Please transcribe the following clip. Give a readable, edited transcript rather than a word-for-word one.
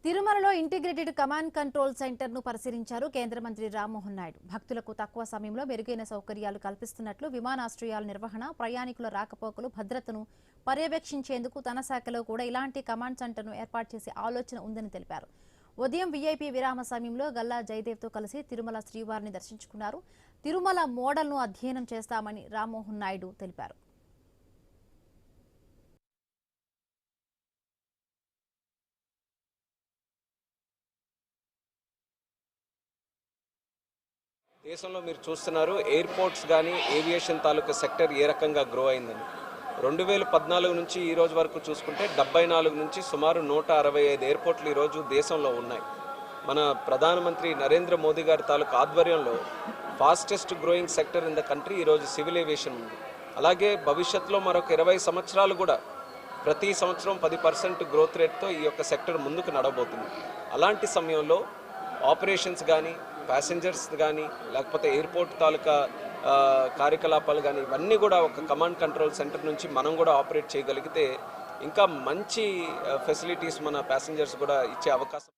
తిరుమలలో integrated command control centre ను పరిశీలించారు కేంద్ర మంత్రి రామ్మోహన్ నాయుడు. భక్తులకు తక్కువ సమయంలో మెరుగైన సౌకర్యాలు కల్పిస్తున్నట్లు, విమానాశ్రయాల నిర్వహణ, ప్రయాణికుల రాకపోకలు, భద్రతను పర్యవేక్షించేందుకు తన శాఖలో కూడా ఇలాంటి కమాండ్ సెంటర్ను ఏర్పాటు చేసే ఆలోచన ఉందని తెలిపారు. ఉదయం వీఐపీ విరామ సమయంలో గల్లా జయదేవ్తో కలిసి తిరుమల శ్రీవారిని దర్శించుకున్నారు. తిరుమల మోడల్ను అధ్యయనం చేస్తామని రామ్మోహన్ నాయుడు తెలిపారు. దేశంలో మీరు చూస్తున్నారు ఎయిర్పోర్ట్స్ కానీ ఏవియేషన్ తాలూకా సెక్టర్ ఏ రకంగా గ్రో అయిందని. 2014 నుంచి ఈ రోజు వరకు చూసుకుంటే 74 నుంచి సుమారు 165 ఎయిర్పోర్ట్లు ఈరోజు దేశంలో ఉన్నాయి. మన ప్రధానమంత్రి నరేంద్ర మోదీ గారి తాలూకా ఆధ్వర్యంలో fastest growing sector in the country ఈరోజు సివిల్ ఏవియేషన్ ఉంది. అలాగే భవిష్యత్తులో మరొక 20 సంవత్సరాలు కూడా ప్రతి సంవత్సరం 10% గ్రోత్ రేట్తో ఈ యొక్క సెక్టర్ ముందుకు నడవబోతుంది. అలాంటి సమయంలో ఆపరేషన్స్ కానీ, ప్యాసింజర్స్ కానీ, లేకపోతే ఎయిర్పోర్ట్ తాలూకా కార్యకలాపాలు కానీ, ఇవన్నీ కూడా ఒక కమాండ్ కంట్రోల్ సెంటర్ నుంచి మనం కూడా ఆపరేట్ చేయగలిగితే ఇంకా మంచి ఫెసిలిటీస్ మన ప్యాసింజర్స్ కూడా ఇచ్చే అవకాశం.